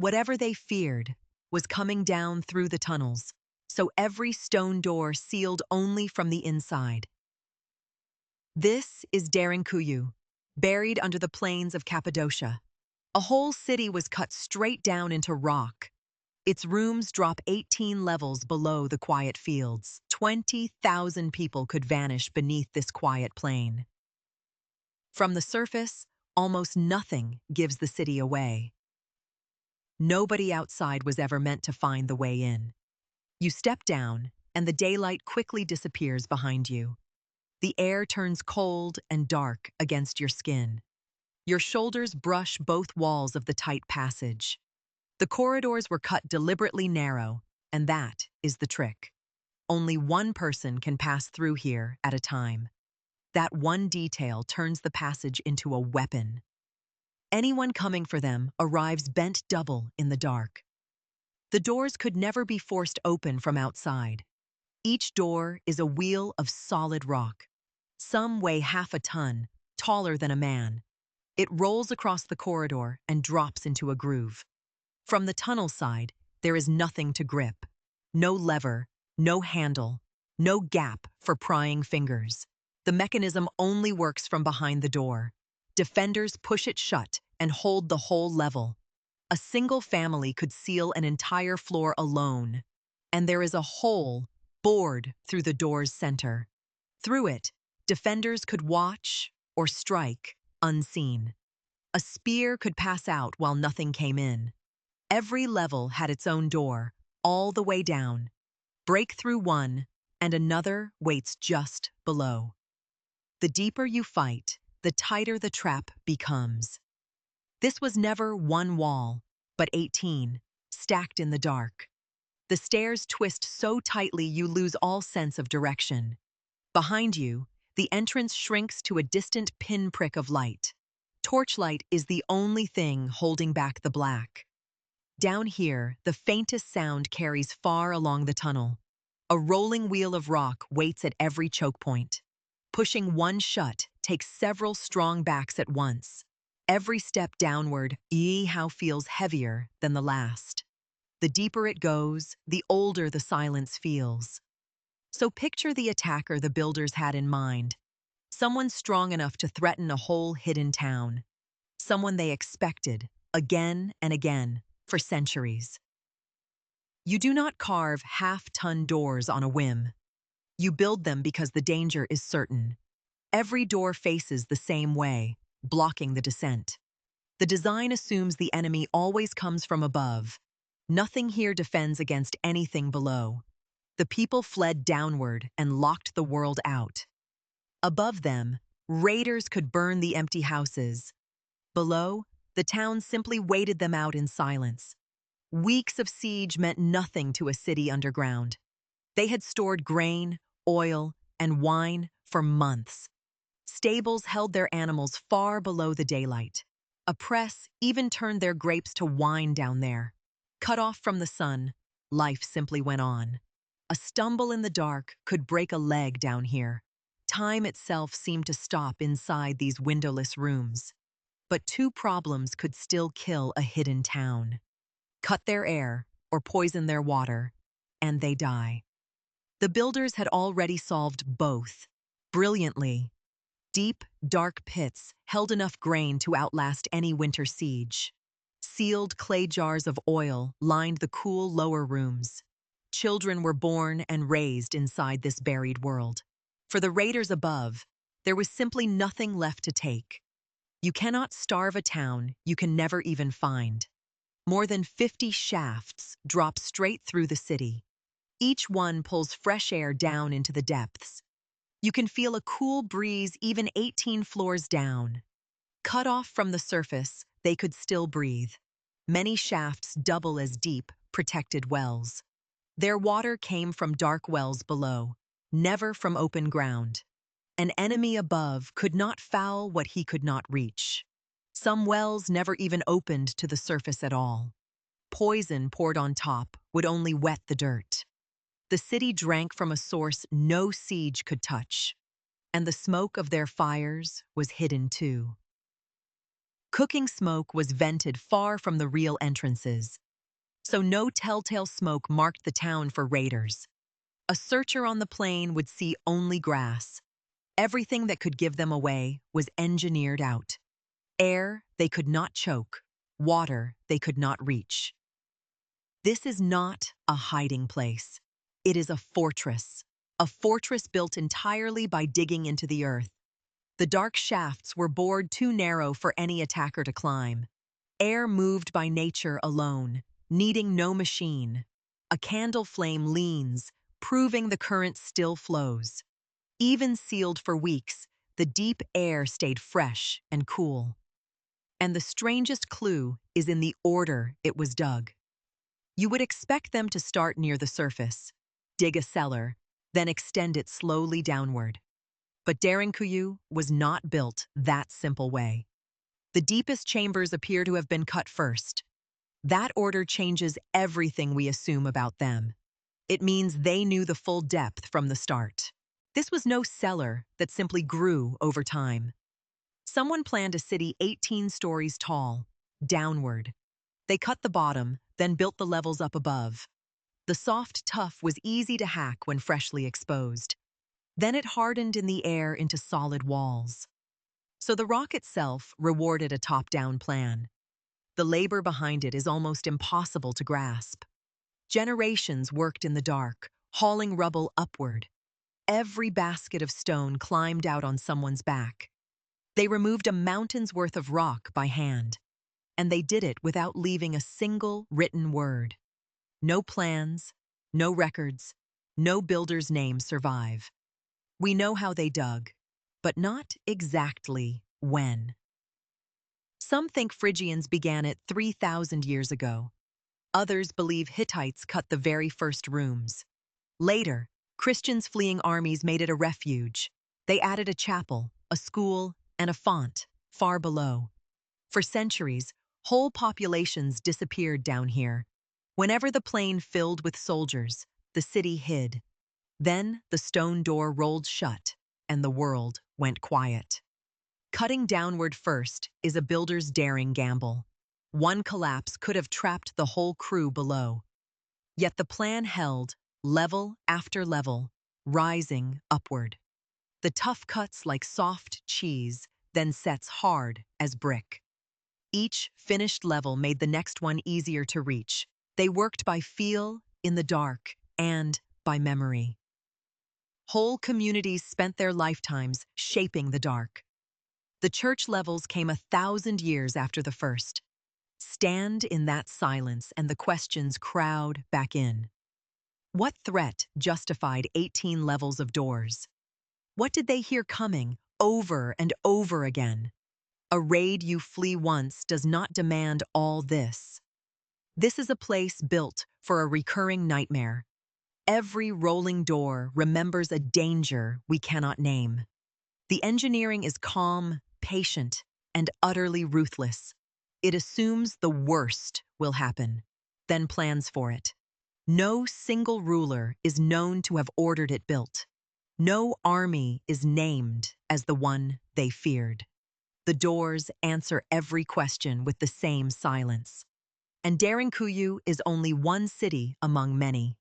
Whatever they feared was coming down through the tunnels, so every stone door sealed only from the inside. This is Derinkuyu, buried under the plains of Cappadocia. A whole city was cut straight down into rock. Its rooms drop 18 levels below the quiet fields. 20,000 people could vanish beneath this quiet plain. From the surface, almost nothing gives the city away. Nobody outside was ever meant to find the way in. You step down, and the daylight quickly disappears behind you. The air turns cold and dark against your skin. Your shoulders brush both walls of the tight passage. The corridors were cut deliberately narrow, and that is the trick. Only one person can pass through here at a time. That one detail turns the passage into a weapon. Anyone coming for them arrives bent double in the dark. The doors could never be forced open from outside. Each door is a wheel of solid rock. Some weigh half a ton, taller than a man. It rolls across the corridor and drops into a groove. From the tunnel side, there is nothing to grip. No lever, no handle, no gap for prying fingers. The mechanism only works from behind the door. Defenders push it shut and hold the whole level. A single family could seal an entire floor alone, and there is a hole bored through the door's center. Through it, defenders could watch or strike unseen. A spear could pass out while nothing came in. Every level had its own door, all the way down. Break through one, and another waits just below. The deeper you fight, the tighter the trap becomes. This was never one wall, but 18, stacked in the dark. The stairs twist so tightly you lose all sense of direction. Behind you, the entrance shrinks to a distant pinprick of light. Torchlight is the only thing holding back the black. Down here, the faintest sound carries far along the tunnel. A rolling wheel of rock waits at every choke point. Pushing one shut takes several strong backs at once. Every step downward, how feels heavier than the last. The deeper it goes, the older the silence feels. So picture the attacker the builders had in mind. Someone strong enough to threaten a whole hidden town. Someone they expected, again and again, for centuries. You do not carve half-ton doors on a whim. You build them because the danger is certain. Every door faces the same way, blocking the descent. The design assumes the enemy always comes from above. Nothing here defends against anything below. The people fled downward and locked the world out. Above them, raiders could burn the empty houses. Below, the town simply waited them out in silence. Weeks of siege meant nothing to a city underground. They had stored grain, oil, and wine for months. Stables held their animals far below the daylight. A press even turned their grapes to wine down there. Cut off from the sun, life simply went on. A stumble in the dark could break a leg down here. Time itself seemed to stop inside these windowless rooms. But two problems could still kill a hidden town. Cut their air or poison their water, and they die. The builders had already solved both. Brilliantly. Deep, dark pits held enough grain to outlast any winter siege. Sealed clay jars of oil lined the cool lower rooms. Children were born and raised inside this buried world. For the raiders above, there was simply nothing left to take. You cannot starve a town you can never even find. More than 50 shafts drop straight through the city. Each one pulls fresh air down into the depths. You can feel a cool breeze even 18 floors down. Cut off from the surface, they could still breathe. Many shafts double as deep, protected wells. Their water came from dark wells below, never from open ground. An enemy above could not foul what he could not reach. Some wells never even opened to the surface at all. Poison poured on top would only wet the dirt. The city drank from a source no siege could touch, and the smoke of their fires was hidden too. Cooking smoke was vented far from the real entrances, so no telltale smoke marked the town for raiders. A searcher on the plain would see only grass. Everything that could give them away was engineered out. Air they could not choke, water they could not reach. This is not a hiding place. It is a fortress built entirely by digging into the earth. The dark shafts were bored too narrow for any attacker to climb. Air moved by nature alone, needing no machine. A candle flame leans, proving the current still flows. Even sealed for weeks, the deep air stayed fresh and cool. And the strangest clue is in the order it was dug. You would expect them to start near the surface, dig a cellar, then extend it slowly downward. But Derinkuyu was not built that simple way. The deepest chambers appear to have been cut first. That order changes everything we assume about them. It means they knew the full depth from the start. This was no cellar that simply grew over time. Someone planned a city 18 stories tall, downward. They cut the bottom, then built the levels up above. The soft tuff was easy to hack when freshly exposed. Then it hardened in the air into solid walls. So the rock itself rewarded a top-down plan. The labor behind it is almost impossible to grasp. Generations worked in the dark, hauling rubble upward. Every basket of stone climbed out on someone's back. They removed a mountain's worth of rock by hand, and they did it without leaving a single written word. No plans, no records, no builder's name survive. We know how they dug, but not exactly when. Some think Phrygians began it 3,000 years ago. Others believe Hittites cut the very first rooms. Later, Christians fleeing armies made it a refuge. They added a chapel, a school, and a font far below. For centuries, whole populations disappeared down here. Whenever the plain filled with soldiers, the city hid. Then the stone door rolled shut, and the world went quiet. Cutting downward first is a builder's daring gamble. One collapse could have trapped the whole crew below. Yet the plan held, level after level, rising upward. The tough cuts like soft cheese, then sets hard as brick. Each finished level made the next one easier to reach. They worked by feel, in the dark, and by memory. Whole communities spent their lifetimes shaping the dark. The church levels came 1,000 years after the first. Stand in that silence and the questions crowd back in. What threat justified 18 levels of doors? What did they hear coming over and over again? A raid you flee once does not demand all this. This is a place built for a recurring nightmare. Every rolling door remembers a danger we cannot name. The engineering is calm, patient, and utterly ruthless. It assumes the worst will happen, then plans for it. No single ruler is known to have ordered it built. No army is named as the one they feared. The doors answer every question with the same silence. And Derinkuyu is only one city among many.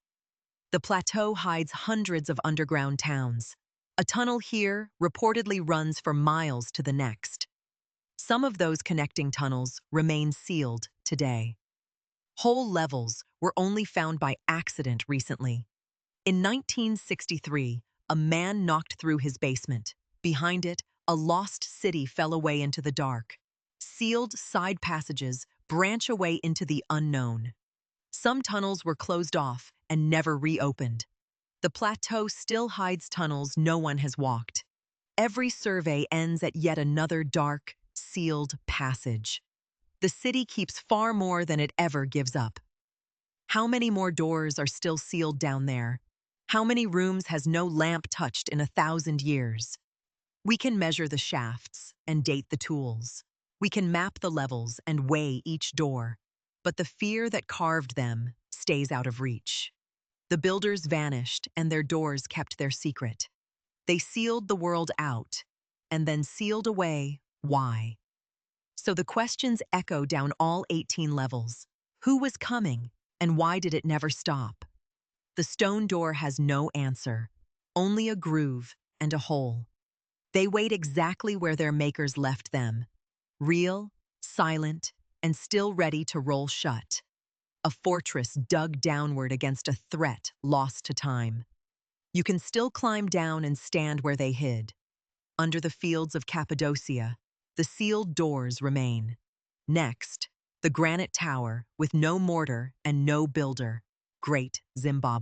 The plateau hides hundreds of underground towns. A tunnel here reportedly runs for miles to the next. Some of those connecting tunnels remain sealed today. Whole levels were only found by accident recently. In 1963, a man knocked through his basement. Behind it, a lost city fell away into the dark. Sealed side passages branch away into the unknown. Some tunnels were closed off and never reopened. The plateau still hides tunnels no one has walked. Every survey ends at yet another dark, sealed passage. The city keeps far more than it ever gives up. How many more doors are still sealed down there? How many rooms has no lamp touched in 1,000 years? We can measure the shafts and date the tools. We can map the levels and weigh each door. But the fear that carved them stays out of reach. The builders vanished and their doors kept their secret. They sealed the world out and then sealed away why. So the questions echo down all 18 levels. Who was coming, and why did it never stop? The stone door has no answer, only a groove and a hole. They wait exactly where their makers left them, real, silent, and still ready to roll shut. A fortress dug downward against a threat lost to time. You can still climb down and stand where they hid. Under the fields of Cappadocia, the sealed doors remain. Next, the granite tower with no mortar and no builder, Great Zimbabwe.